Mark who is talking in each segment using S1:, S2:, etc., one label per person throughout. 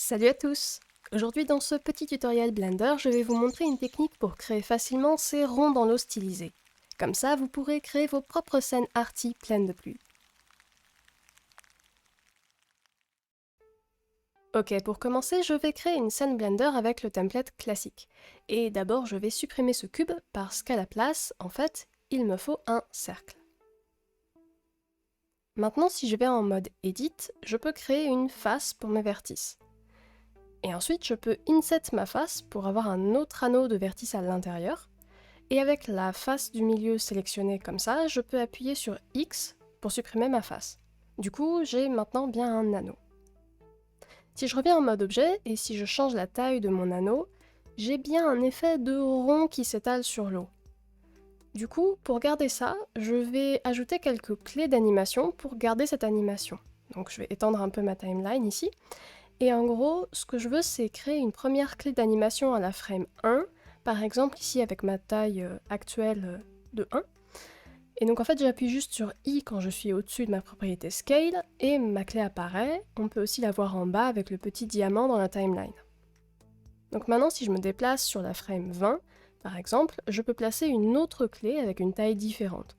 S1: Salut à tous! Aujourd'hui dans ce petit tutoriel Blender, je vais vous montrer une technique pour créer facilement ces ronds dans l'eau stylisés. Comme ça, vous pourrez créer vos propres scènes arty pleines de pluie. Ok, pour commencer, je vais créer une scène Blender avec le template classique. Et d'abord, je vais supprimer ce cube parce qu'à la place, en fait, il me faut un cercle. Maintenant, si je vais en mode Edit, je peux créer une face pour mes vertices. Et ensuite, je peux inset ma face pour avoir un autre anneau de vertice à l'intérieur. Et avec la face du milieu sélectionnée comme ça, je peux appuyer sur X pour supprimer ma face. Du coup, j'ai maintenant bien un anneau. Si je reviens en mode objet, et si je change la taille de mon anneau, j'ai bien un effet de rond qui s'étale sur l'eau. Du coup, pour garder ça, je vais ajouter quelques clés d'animation pour garder cette animation. Donc je vais étendre un peu ma timeline ici. Et en gros, ce que je veux, c'est créer une première clé d'animation à la frame 1, par exemple ici avec ma taille actuelle de 1. Et donc en fait, j'appuie juste sur I quand je suis au-dessus de ma propriété Scale, et ma clé apparaît. On peut aussi la voir en bas avec le petit diamant dans la timeline. Donc maintenant, si je me déplace sur la frame 20, par exemple, je peux placer une autre clé avec une taille différente.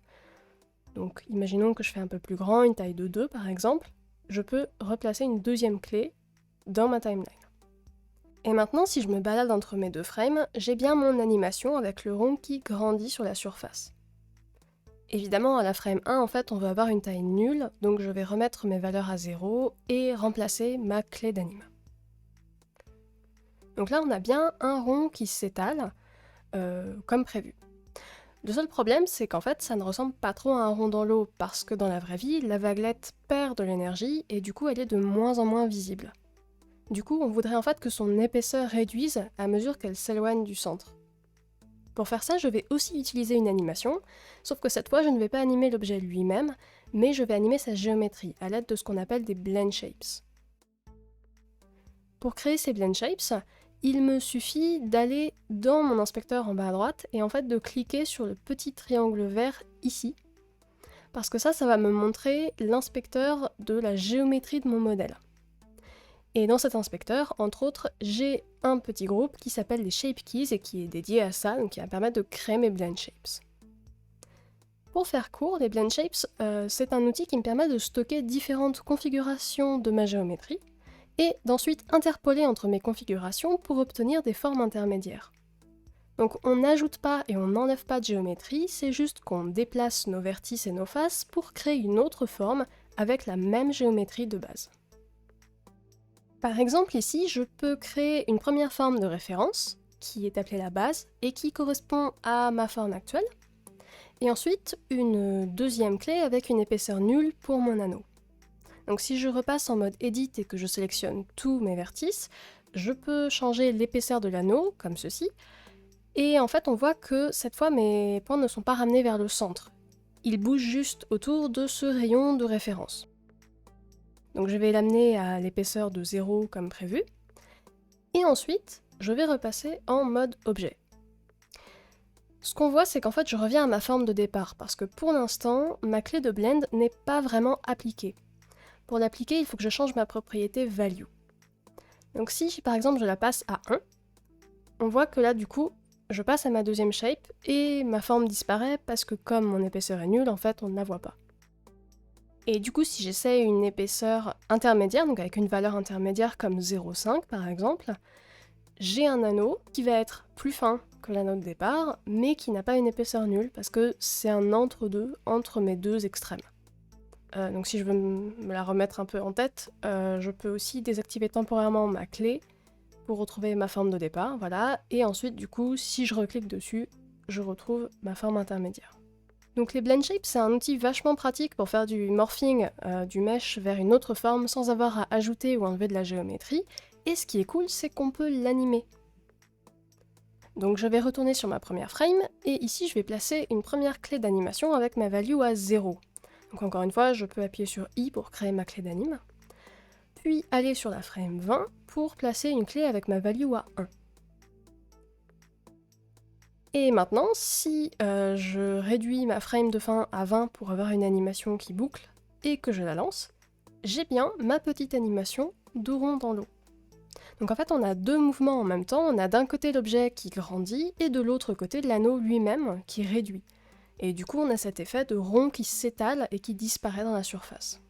S1: Donc imaginons que je fais un peu plus grand, une taille de 2 par exemple, je peux replacer une deuxième clé dans ma timeline. Et maintenant, si je me balade entre mes deux frames, j'ai bien mon animation avec le rond qui grandit sur la surface. Évidemment, à la frame 1, en fait, on veut avoir une taille nulle, donc je vais remettre mes valeurs à 0 et remplacer ma clé d'anime. Donc là, on a bien un rond qui s'étale, comme prévu. Le seul problème, c'est qu'en fait, ça ne ressemble pas trop à un rond dans l'eau, parce que dans la vraie vie, la vaguelette perd de l'énergie, et du coup, elle est de moins en moins visible. Du coup, on voudrait en fait que son épaisseur réduise à mesure qu'elle s'éloigne du centre. Pour faire ça, je vais aussi utiliser une animation, sauf que cette fois, je ne vais pas animer l'objet lui-même, mais je vais animer sa géométrie à l'aide de ce qu'on appelle des blend shapes. Pour créer ces blend shapes, il me suffit d'aller dans mon inspecteur en bas à droite et en fait de cliquer sur le petit triangle vert ici, parce que ça va me montrer l'inspecteur de la géométrie de mon modèle. Et dans cet inspecteur, entre autres, j'ai un petit groupe qui s'appelle les Shape Keys et qui est dédié à ça, donc qui va permettre de créer mes blend shapes. Pour faire court, les blend shapes, c'est un outil qui me permet de stocker différentes configurations de ma géométrie et d'ensuite interpoler entre mes configurations pour obtenir des formes intermédiaires. Donc on n'ajoute pas et on n'enlève pas de géométrie, c'est juste qu'on déplace nos vertices et nos faces pour créer une autre forme avec la même géométrie de base. Par exemple ici, je peux créer une première forme de référence, qui est appelée la base, et qui correspond à ma forme actuelle, et ensuite une deuxième clé avec une épaisseur nulle pour mon anneau. Donc si je repasse en mode Edit et que je sélectionne tous mes vertices, je peux changer l'épaisseur de l'anneau, comme ceci, et en fait on voit que cette fois mes points ne sont pas ramenés vers le centre. Ils bougent juste autour de ce rayon de référence. Donc je vais l'amener à l'épaisseur de 0 comme prévu. Et ensuite, je vais repasser en mode objet. Ce qu'on voit, c'est qu'en fait, je reviens à ma forme de départ, parce que pour l'instant, ma clé de blend n'est pas vraiment appliquée. Pour l'appliquer, il faut que je change ma propriété value. Donc si, par exemple, je la passe à 1, on voit que là, du coup, je passe à ma deuxième shape, et ma forme disparaît, parce que comme mon épaisseur est nulle, en fait, on ne la voit pas. Et du coup, si j'essaie une épaisseur intermédiaire, donc avec une valeur intermédiaire comme 0,5 par exemple, j'ai un anneau qui va être plus fin que l'anneau de départ, mais qui n'a pas une épaisseur nulle, parce que c'est un entre-deux entre mes deux extrêmes. Donc si je veux me la remettre un peu en tête, je peux aussi désactiver temporairement ma clé pour retrouver ma forme de départ, voilà, et ensuite du coup, si je reclique dessus, je retrouve ma forme intermédiaire. Donc les blend shapes, c'est un outil vachement pratique pour faire du morphing du mesh vers une autre forme sans avoir à ajouter ou enlever de la géométrie, et ce qui est cool, c'est qu'on peut l'animer. Donc je vais retourner sur ma première frame, et ici je vais placer une première clé d'animation avec ma value à 0. Donc encore une fois, je peux appuyer sur I pour créer ma clé d'anime, puis aller sur la frame 20 pour placer une clé avec ma value à 1. Et maintenant, si je réduis ma frame de fin à 20 pour avoir une animation qui boucle, et que je la lance, j'ai bien ma petite animation de rond dans l'eau. Donc en fait, on a deux mouvements en même temps. On a d'un côté l'objet qui grandit et de l'autre côté l'anneau lui-même qui réduit. Et du coup, on a cet effet de rond qui s'étale et qui disparaît dans la surface.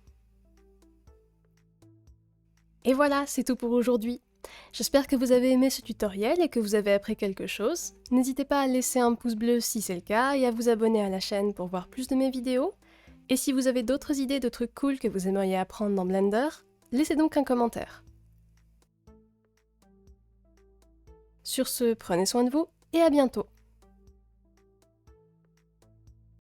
S1: Et voilà, c'est tout pour aujourd'hui. J'espère que vous avez aimé ce tutoriel et que vous avez appris quelque chose. N'hésitez pas à laisser un pouce bleu si c'est le cas et à vous abonner à la chaîne pour voir plus de mes vidéos. Et si vous avez d'autres idées de trucs cool que vous aimeriez apprendre dans Blender, laissez donc un commentaire. Sur ce, prenez soin de vous et à bientôt!